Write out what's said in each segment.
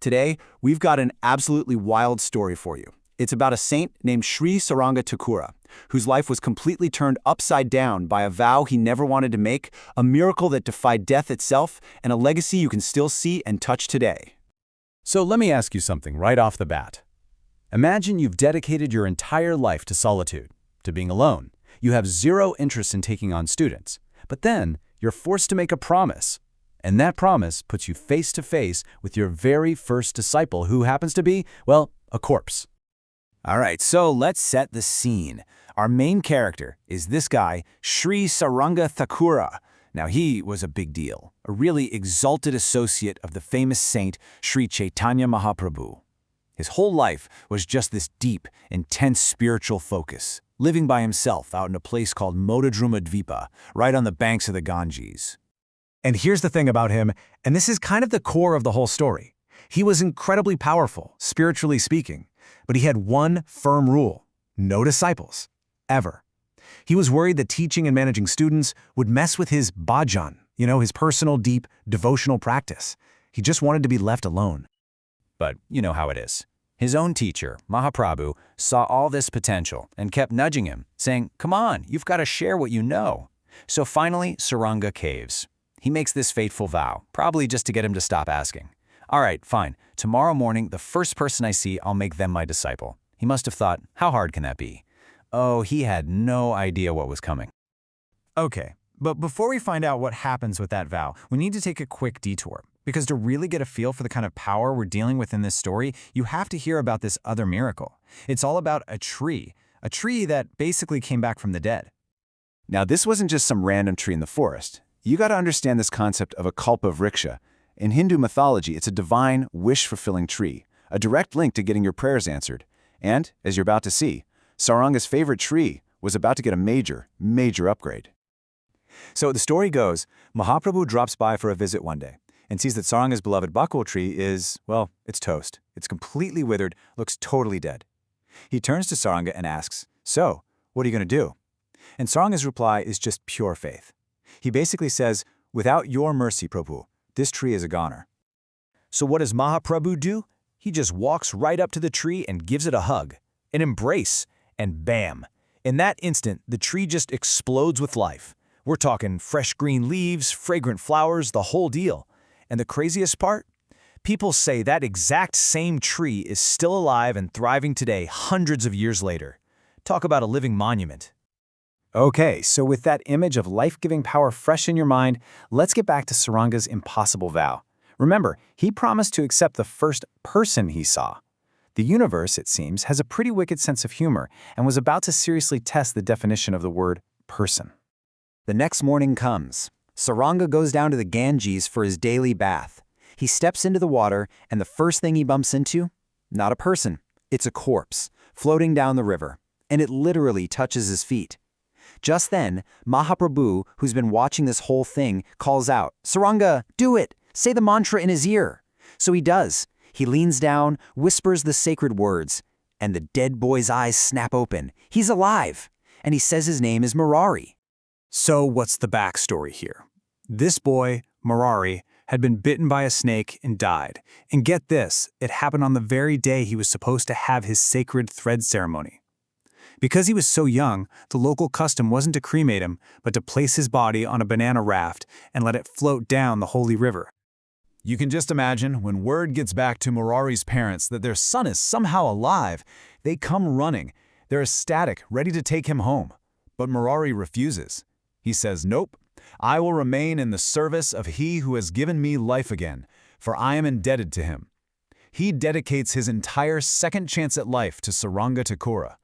Today, we've got an absolutely wild story for you. It's about a saint named Śrāṅga Ṭhākura, whose life was completely turned upside down by a vow he never wanted to make, a miracle that defied death itself, and a legacy you can still see and touch today. So let me ask you something right off the bat. Imagine you've dedicated your entire life to solitude, to being alone. You have zero interest in taking on students. But then, you're forced to make a promise. And that promise puts you face to face with your very first disciple, who happens to be, well, a corpse. All right, so let's set the scene. Our main character is this guy, Śrī Ṭhākura. Now, he was a big deal, a really exalted associate of the famous saint Śrī Chaitanya Mahāprabhu. His whole life was just this deep, intense spiritual focus, living by himself out in a place called Dvipa, right on the banks of the Ganges. And here's the thing about him, and this is kind of the core of the whole story. He was incredibly powerful, spiritually speaking, but he had one firm rule: no disciples, ever. He was worried that teaching and managing students would mess with his bhajan, his personal, deep, devotional practice. He just wanted to be left alone. But you know how it is. His own teacher, Mahāprabhu, saw all this potential and kept nudging him, saying, "Come on, you've got to share what you know." So finally, Śrāṅga caves. He makes this fateful vow, probably just to get him to stop asking. "All right, fine. Tomorrow morning, the first person I see, I'll make them my disciple." He must have thought, how hard can that be? Oh, he had no idea what was coming. Okay, but before we find out what happens with that vow, we need to take a quick detour. Because to really get a feel for the kind of power we're dealing with in this story, you have to hear about this other miracle. It's all about a tree that basically came back from the dead. Now, this wasn't just some random tree in the forest. You got to understand this concept of a kalpa-vriksha. In Hindu mythology, it's a divine, wish-fulfilling tree, a direct link to getting your prayers answered. And, as you're about to see, Śrāṅga's favorite tree was about to get a major, major upgrade. So the story goes, Mahaprabhu drops by for a visit one day and sees that Śrāṅga's beloved bakul tree is, well, it's toast. It's completely withered, looks totally dead. He turns to Śrāṅga and asks, "So, what are you going to do?" And Śrāṅga's reply is just pure faith. He basically says, "Without your mercy, Prabhu, this tree is a goner." So what does Mahaprabhu do? He just walks right up to the tree and gives it a hug, an embrace, and bam! In that instant, the tree just explodes with life. We're talking fresh green leaves, fragrant flowers, the whole deal. And the craziest part? People say that exact same tree is still alive and thriving today, hundreds of years later. Talk about a living monument. Okay, so with that image of life-giving power fresh in your mind, let's get back to Śrāṅga's impossible vow. Remember, he promised to accept the first person he saw. The universe, it seems, has a pretty wicked sense of humor and was about to seriously test the definition of the word person. The next morning comes. Śrāṅga goes down to the Ganges for his daily bath. He steps into the water, and the first thing he bumps into? Not a person. It's a corpse, floating down the river, and it literally touches his feet. Just then, Mahaprabhu, who's been watching this whole thing, calls out, "Śrāṅga, do it! Say the mantra in his ear." So he does. He leans down, whispers the sacred words, and the dead boy's eyes snap open. He's alive, and he says his name is Murāri. So what's the backstory here? This boy, Murāri, had been bitten by a snake and died. And get this, it happened on the very day he was supposed to have his sacred thread ceremony. Because he was so young, the local custom wasn't to cremate him, but to place his body on a banana raft and let it float down the holy river. You can just imagine when word gets back to Murāri's parents that their son is somehow alive, they come running. They're ecstatic, ready to take him home. But Murāri refuses. He says, "Nope, I will remain in the service of he who has given me life again, for I am indebted to him." He dedicates his entire second chance at life to Śrāṅga Ṭhākura.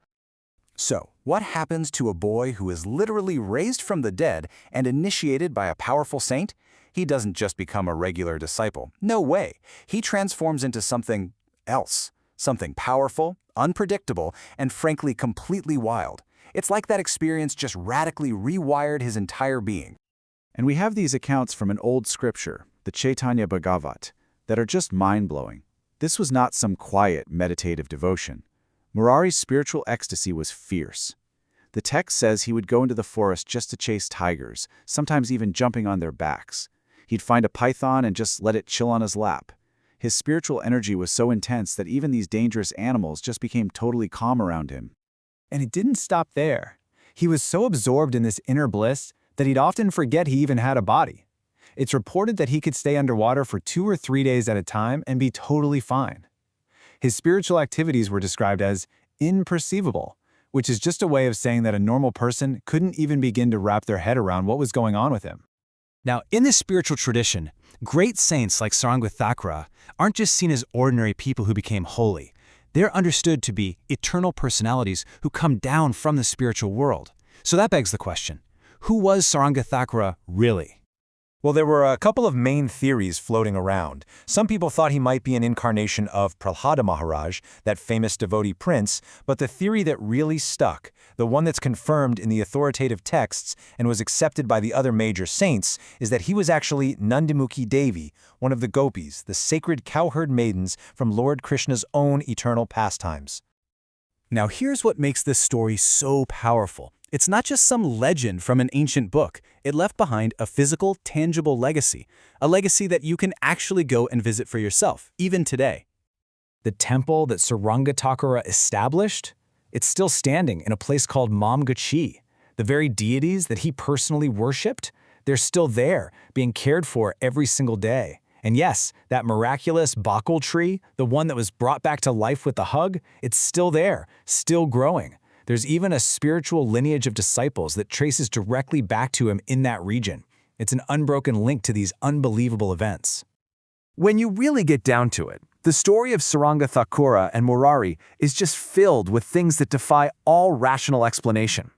So, what happens to a boy who is literally raised from the dead and initiated by a powerful saint? He doesn't just become a regular disciple. No way. He transforms into something else. Something powerful, unpredictable, and frankly completely wild. It's like that experience just radically rewired his entire being. And we have these accounts from an old scripture, the Chaitanya Bhagavat, that are just mind-blowing. This was not some quiet, meditative devotion. Murāri's spiritual ecstasy was fierce. The text says he would go into the forest just to chase tigers, sometimes even jumping on their backs. He'd find a python and just let it chill on his lap. His spiritual energy was so intense that even these dangerous animals just became totally calm around him. And it didn't stop there. He was so absorbed in this inner bliss that he'd often forget he even had a body. It's reported that he could stay underwater for 2 or 3 days at a time and be totally fine. His spiritual activities were described as imperceivable, which is just a way of saying that a normal person couldn't even begin to wrap their head around what was going on with him. Now, in this spiritual tradition, great saints like Śārṅga Ṭhākura aren't just seen as ordinary people who became holy. They're understood to be eternal personalities who come down from the spiritual world. So that begs the question, who was Śārṅga Ṭhākura really? Well, there were a couple of main theories floating around. Some people thought he might be an incarnation of Prahlāda Maharaj, that famous devotee prince, but the theory that really stuck, the one that's confirmed in the authoritative texts and was accepted by the other major saints, is that he was actually Nandimukhi Devi, one of the gopis, the sacred cowherd maidens from Lord Krishna's own eternal pastimes. Now here's what makes this story so powerful. It's not just some legend from an ancient book. It left behind a physical, tangible legacy, a legacy that you can actually go and visit for yourself, even today. The temple that Śārṅga Ṭhākura established, it's still standing in a place called Mamgachi. The very deities that he personally worshipped, they're still there, being cared for every single day. And yes, that miraculous bakul tree, the one that was brought back to life with the hug, it's still there, still growing. There's even a spiritual lineage of disciples that traces directly back to him in that region. It's an unbroken link to these unbelievable events. When you really get down to it, the story of Śārṅga Ṭhākura and Murāri is just filled with things that defy all rational explanation.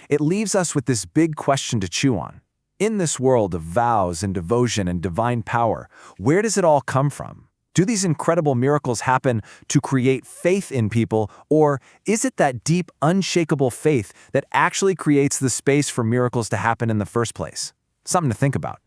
It leaves us with this big question to chew on. In this world of vows and devotion and divine power, where does it all come from? Do these incredible miracles happen to create faith in people, or is it that deep, unshakable faith that actually creates the space for miracles to happen in the first place? Something to think about.